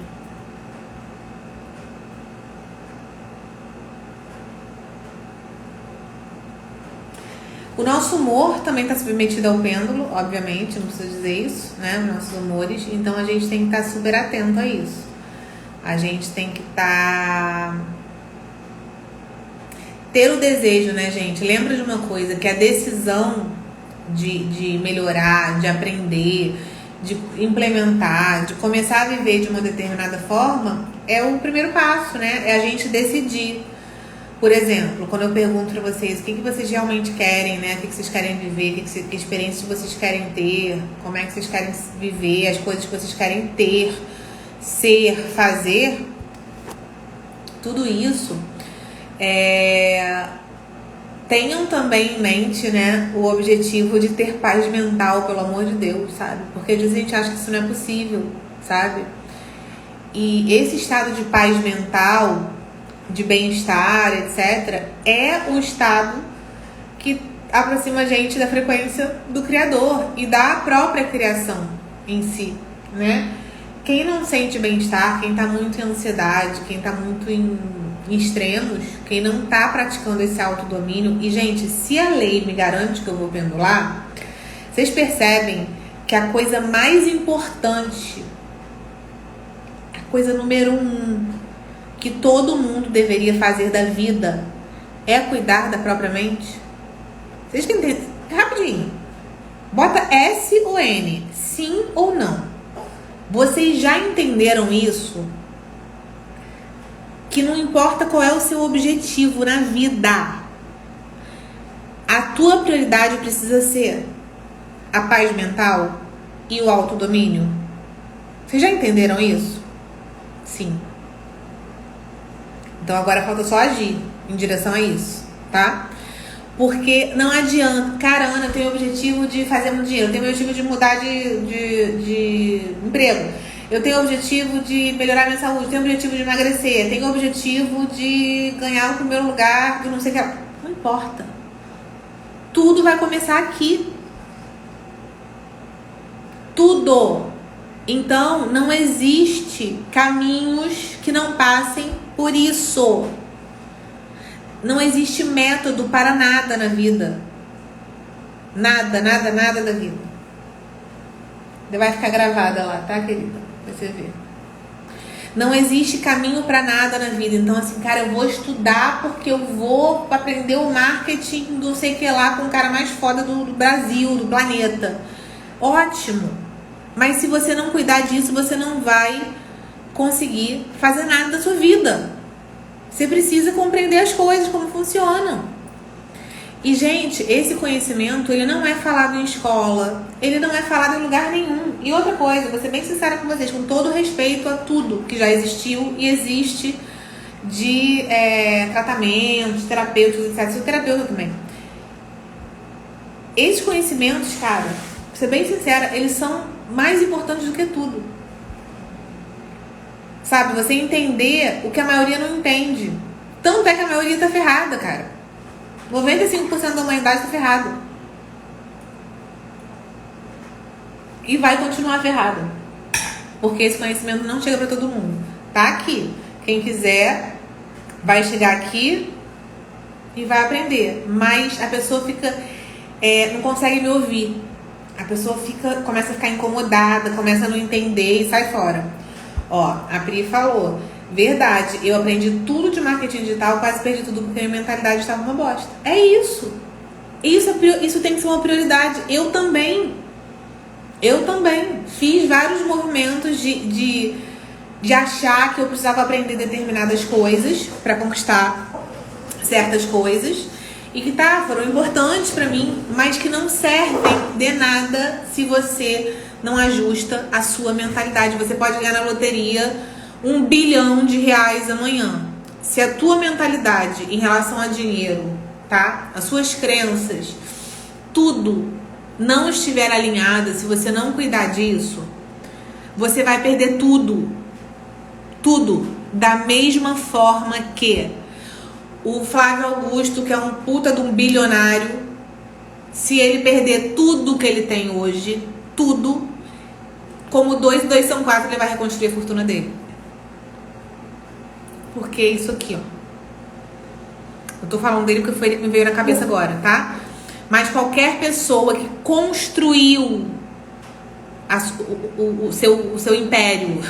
[SPEAKER 1] O nosso humor também está submetido ao pêndulo, obviamente, não preciso dizer isso, né? Os nossos humores. Então a gente tem que estar super atento a isso. A gente tem que ter o desejo, né, gente? Lembra de uma coisa, que a decisão de melhorar, de aprender, de implementar, de começar a viver de uma determinada forma, é o primeiro passo, né? É a gente decidir. Por exemplo, quando eu pergunto para vocês o que vocês realmente querem, né? O que vocês querem viver, que experiências vocês querem ter, como é que vocês querem viver, as coisas que vocês querem ter, ser, fazer, tudo isso, tenham também em mente, né, o objetivo de ter paz mental, pelo amor de Deus, sabe? Porque às vezes a gente acha que isso não é possível, sabe? E esse estado de paz mental, de bem-estar, etc., é o estado que aproxima a gente da frequência do Criador e da própria criação em si, né? Quem não sente bem-estar, quem tá muito em ansiedade, quem tá muito em extremos, quem não tá praticando esse autodomínio, e gente, se a lei me garante que eu vou pendular, vocês percebem que a coisa mais importante, a coisa número 1 que todo mundo deveria fazer da vida é cuidar da própria mente? Vocês que entendem? Rapidinho. Bota S ou N. Sim ou não? Vocês já entenderam isso? Que não importa qual é o seu objetivo na vida, a tua prioridade precisa ser a paz mental e o autodomínio? Vocês já entenderam isso? Sim. Então agora falta só agir em direção a isso, tá? Porque não adianta, cara, Ana, eu tenho o objetivo de fazer muito dinheiro, eu tenho o objetivo de mudar de emprego, eu tenho o objetivo de melhorar minha saúde, eu tenho o objetivo de emagrecer, eu tenho o objetivo de ganhar o primeiro lugar, de não sei o que. Não importa. Tudo vai começar aqui. Tudo. Então, não existe caminhos que não passem por isso. Não existe método para nada na vida. Nada, nada, nada da vida. Vai ficar gravada lá, tá, querida? Pra você ver. Não existe caminho para nada na vida. Então, assim, cara, eu vou estudar porque eu vou aprender o marketing do sei que lá com o cara mais foda do Brasil, do planeta. Ótimo. Mas se você não cuidar disso, você não vai conseguir fazer nada da sua vida. Você precisa compreender as coisas, como funcionam. E, gente, esse conhecimento, ele não é falado em escola, ele não é falado em lugar nenhum. E outra coisa, vou ser bem sincera com vocês, com todo respeito a tudo que já existiu e existe de tratamentos, terapeutas, etc. Sou terapeuta também. Esses conhecimentos, cara, pra ser bem sincera, eles são mais importantes do que tudo. Sabe, você entender o que a maioria não entende. Tanto é que a maioria tá ferrada, cara. 95% da humanidade tá ferrada. E vai continuar ferrada. Porque esse conhecimento não chega pra todo mundo. Tá aqui. Quem quiser vai chegar aqui e vai aprender. Mas a pessoa fica... não consegue me ouvir. A pessoa começa a ficar incomodada, começa a não entender e sai fora. Ó, a Pri falou, verdade, eu aprendi tudo de marketing digital, quase perdi tudo porque minha mentalidade estava uma bosta. É isso. Isso tem que ser uma prioridade. Eu também fiz vários movimentos de achar que eu precisava aprender determinadas coisas para conquistar certas coisas e que foram importantes para mim, mas que não servem de nada se você não ajusta a sua mentalidade. Você pode ganhar na loteria R$1 bilhão amanhã. Se a tua mentalidade em relação a dinheiro, tá? As suas crenças, tudo não estiver alinhada, se você não cuidar disso, você vai perder tudo. Tudo. Da mesma forma que o Flávio Augusto, que é um puta de um bilionário, se ele perder tudo que ele tem hoje, tudo, como 2 e 2 são 4, ele vai reconstruir a fortuna dele. Porque é isso aqui, ó. Eu tô falando dele porque foi ele que me veio na cabeça agora, tá? Mas qualquer pessoa que construiu o seu império,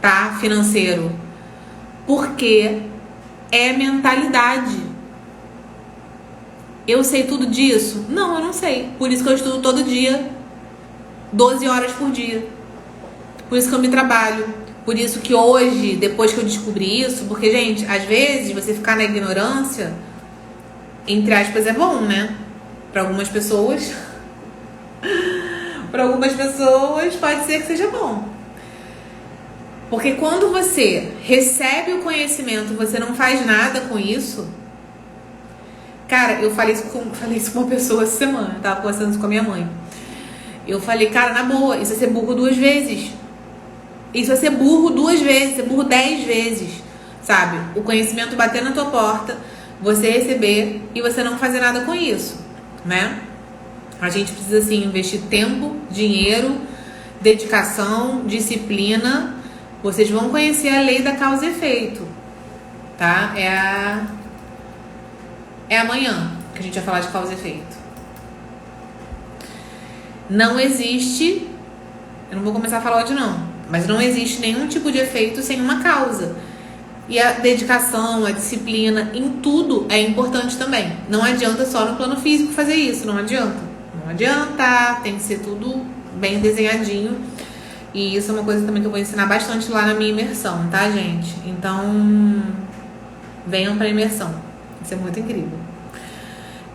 [SPEAKER 1] tá? Financeiro. Porque é mentalidade. Eu sei tudo disso? Não, eu não sei. Por isso que eu estudo todo dia, 12 horas por dia. Por isso que eu me trabalho. Por isso que hoje, depois que eu descobri isso, porque, gente, às vezes você ficar na ignorância, entre aspas, é bom, né? Para algumas pessoas. Para algumas pessoas pode ser que seja bom. Porque quando você recebe o conhecimento, você não faz nada com isso. Cara, eu falei isso com uma pessoa essa semana. Eu tava conversando isso com a minha mãe. Eu falei, cara, na boa, isso é ser burro 2 vezes. Isso é ser burro 2 vezes, ser burro 10 vezes. Sabe? O conhecimento bater na tua porta, você receber e você não fazer nada com isso, né? A gente precisa, assim, investir tempo, dinheiro, dedicação, disciplina. Vocês vão conhecer a lei da causa e efeito, tá? É amanhã que a gente vai falar de causa e efeito. Não existe, eu não vou começar a falar hoje não, mas não existe nenhum tipo de efeito sem uma causa. E a dedicação, a disciplina, em tudo é importante também. Não adianta só no plano físico fazer isso, não adianta. Não adianta, tem que ser tudo bem desenhadinho. E isso é uma coisa também que eu vou ensinar bastante lá na minha imersão, tá, gente? Então, venham pra imersão. Isso é muito incrível.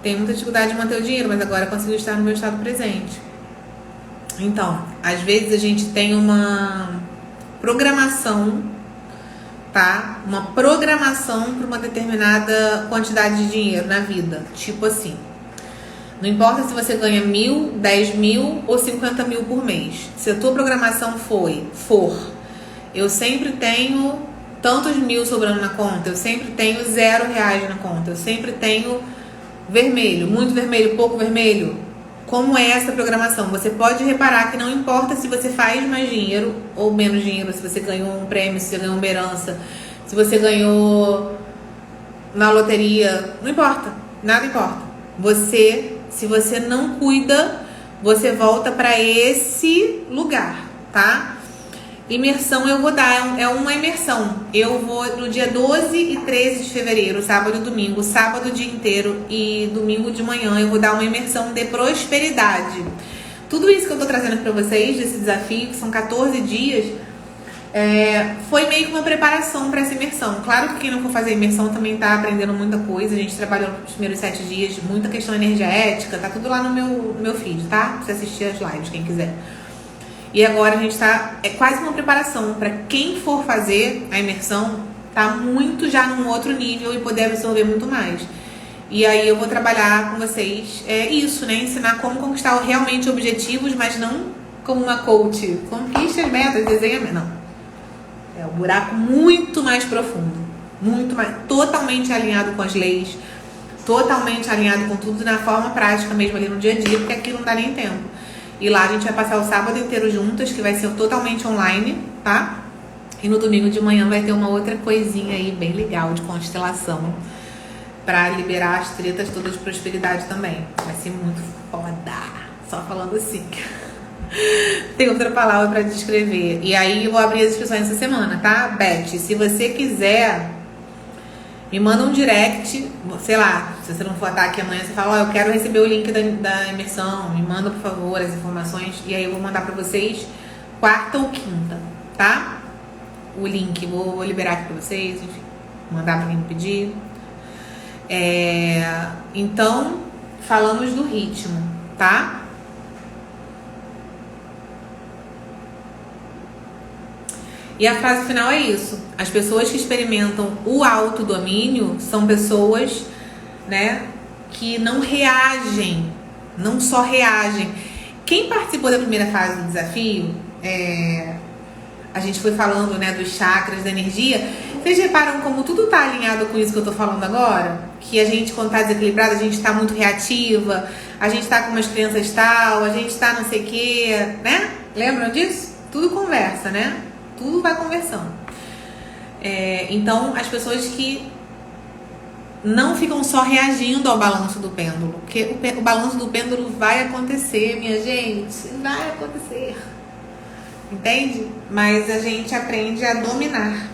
[SPEAKER 1] Tenho muita dificuldade de manter o dinheiro, mas agora consigo estar no meu estado presente. Então, às vezes a gente tem uma programação, tá? Uma programação para uma determinada quantidade de dinheiro na vida. Tipo assim, não importa se você ganha 1.000, 10.000 ou 50.000 por mês. Se a tua programação for, eu sempre tenho tantos mil sobrando na conta, eu sempre tenho R$0 na conta, eu sempre tenho vermelho, muito vermelho, pouco vermelho. Como é essa programação? Você pode reparar que não importa se você faz mais dinheiro ou menos dinheiro, se você ganhou um prêmio, se você ganhou uma herança, se você ganhou na loteria, não importa, nada importa. Se você não cuida, você volta para esse lugar, tá? Imersão eu vou dar, é uma imersão. Eu vou no dia 12 e 13 de fevereiro, sábado e domingo, sábado o dia inteiro e domingo de manhã eu vou dar uma imersão de prosperidade. Tudo isso que eu tô trazendo para vocês, desse desafio, que são 14 dias, foi meio que uma preparação para essa imersão. Claro que quem não for fazer a imersão também tá aprendendo muita coisa. A gente trabalhou nos primeiros 7 dias, muita questão energética, tá tudo lá no meu feed, tá? Pra você assistir as lives, quem quiser. E agora a gente tá, é quase uma preparação para quem for fazer a imersão, tá muito já num outro nível e poder absorver muito mais. E aí eu vou trabalhar com vocês, isso, né? Ensinar como conquistar realmente objetivos, mas não como uma coach. Conquiste as metas, desenha metas, não. É um buraco muito mais profundo, muito mais, totalmente alinhado com as leis, totalmente alinhado com tudo na forma prática mesmo ali no dia a dia, porque aqui não dá nem tempo. E lá a gente vai passar o sábado inteiro juntas, que vai ser totalmente online, tá? E no domingo de manhã vai ter uma outra coisinha aí bem legal de constelação pra liberar as tretas todas de prosperidade também. Vai ser muito foda, só falando assim. Tem outra palavra pra descrever. E aí eu vou abrir as inscrições essa semana, tá? Beth, se você quiser, me manda um direct, sei lá, se você não for estar aqui amanhã, você fala, eu quero receber o link da imersão, me manda, por favor, as informações, e aí eu vou mandar pra vocês quarta ou quinta, tá? O link, vou liberar aqui pra vocês, enfim, mandar pra quem me pedir. Então, falamos do ritmo, tá? E a frase final é isso. As pessoas que experimentam o autodomínio são pessoas, né, que não reagem, não só reagem. Quem participou da primeira fase do desafio, a gente foi falando, né, dos chakras, da energia. Vocês reparam como tudo tá alinhado com isso que eu tô falando agora? Que a gente, quando tá desequilibrada, a gente tá muito reativa, a gente tá com umas crenças tal, a gente tá não sei o quê, né? Lembram disso? Tudo conversa, né? Tudo vai conversando. Então, as pessoas que não ficam só reagindo ao balanço do pêndulo, porque o balanço do pêndulo vai acontecer, minha gente, vai acontecer. Entende? Mas a gente aprende a dominar,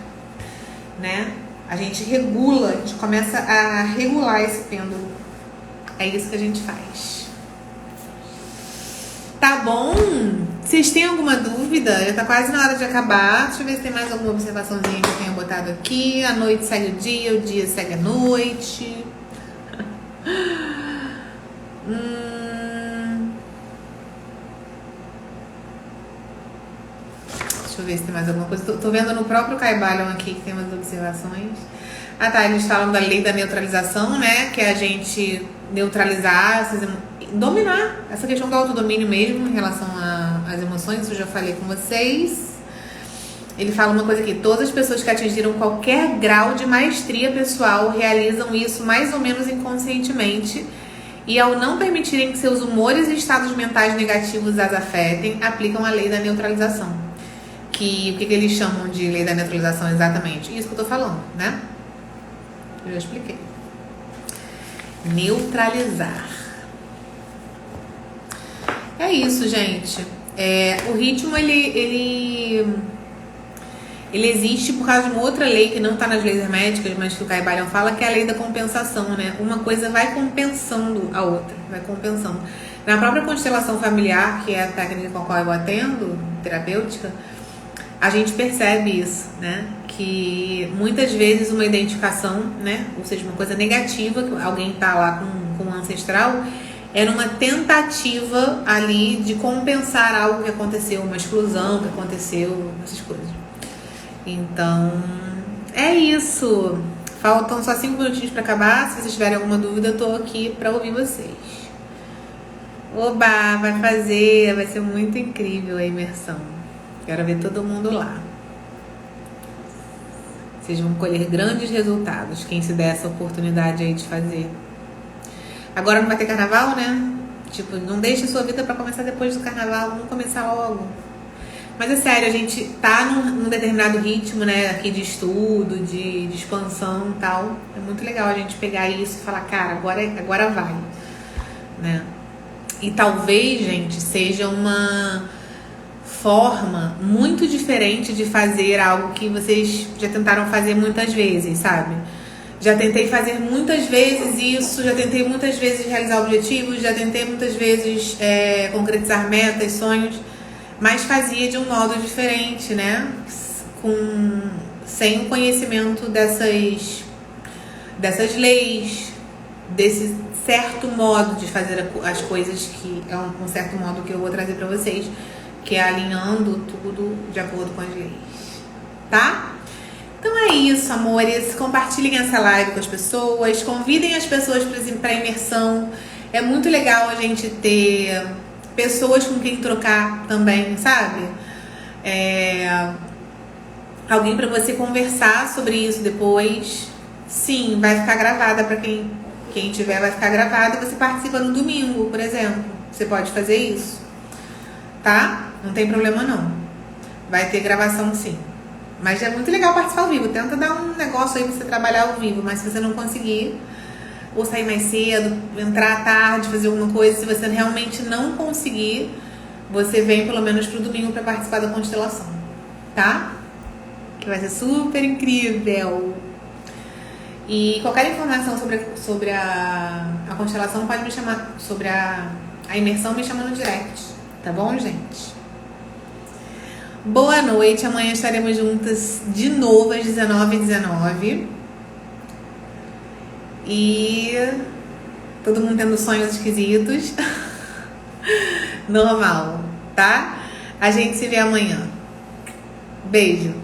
[SPEAKER 1] né? A gente regula, a gente começa a regular esse pêndulo. É isso que a gente faz. Tá bom? Vocês têm alguma dúvida? Já tá quase na hora de acabar. Deixa eu ver se tem mais alguma observaçãozinha que eu tenha botado aqui. A noite segue o dia segue a noite. Deixa eu ver se tem mais alguma coisa. Tô vendo no próprio Kybalion aqui que tem umas observações. Ah tá, eles falam da lei da neutralização, né? Que é a gente neutralizar, dominar. Essa questão do autodomínio mesmo em relação às emoções, isso eu já falei com vocês. Ele fala uma coisa aqui: todas as pessoas que atingiram qualquer grau de maestria pessoal realizam isso mais ou menos inconscientemente, e ao não permitirem que seus humores e estados mentais negativos as afetem, aplicam a lei da neutralização. O que eles chamam de lei da neutralização exatamente? Isso que eu tô falando, né? Eu já expliquei. Neutralizar. É isso, gente. O ritmo, ele existe por causa de uma outra lei que não está nas leis herméticas, mas que o Kybalion fala, que é a lei da compensação, né? Uma coisa vai compensando a outra, vai compensando. Na própria constelação familiar, que é a técnica com a qual eu atendo, terapêutica, a gente percebe isso, né? Que muitas vezes uma identificação, né? Ou seja, uma coisa negativa, que alguém tá lá com um ancestral, é numa tentativa ali de compensar algo que aconteceu, uma exclusão que aconteceu, essas coisas. Então, é isso. Faltam só 5 minutinhos para acabar. Se vocês tiverem alguma dúvida, eu tô aqui para ouvir vocês. Oba, vai ser muito incrível a imersão. Quero ver todo mundo lá. Vocês vão colher grandes resultados, quem se der essa oportunidade aí de fazer. Agora não vai ter carnaval, né? Tipo, não deixe a sua vida pra começar depois do carnaval, vamos começar logo. Mas é sério, a gente tá num determinado ritmo, né? Aqui de estudo, de expansão e tal. É muito legal a gente pegar isso e falar, cara, agora vai, né? E talvez, gente, seja uma forma muito diferente de fazer algo que vocês já tentaram fazer muitas vezes, sabe? Já tentei fazer muitas vezes isso, já tentei muitas vezes realizar objetivos, já tentei muitas vezes concretizar metas, sonhos, mas fazia de um modo diferente, né? Sem o conhecimento dessas leis, desse certo modo de fazer as coisas, que é um certo modo que eu vou trazer para vocês, que é alinhando tudo de acordo com as leis, tá? Então é isso, amores. Compartilhem essa live com as pessoas, convidem as pessoas para imersão. É muito legal a gente ter pessoas com quem trocar também, sabe? Alguém para você conversar sobre isso depois. Sim, vai ficar gravada para quem tiver, vai ficar gravada. Você participa no domingo, por exemplo. Você pode fazer isso, tá? Não tem problema não. Vai ter gravação sim. Mas é muito legal participar ao vivo. Tenta dar um negócio aí pra você trabalhar ao vivo. Mas se você não conseguir, ou sair mais cedo, entrar à tarde, fazer alguma coisa, se você realmente não conseguir, você vem pelo menos pro domingo pra participar da constelação, tá? Que vai ser super incrível. E qualquer informação sobre a constelação pode me chamar, sobre a imersão, me chama no direct, tá bom, gente? Boa noite, amanhã estaremos juntas de novo às 19h19. E todo mundo tendo sonhos esquisitos. Normal, tá? A gente se vê amanhã. Beijo.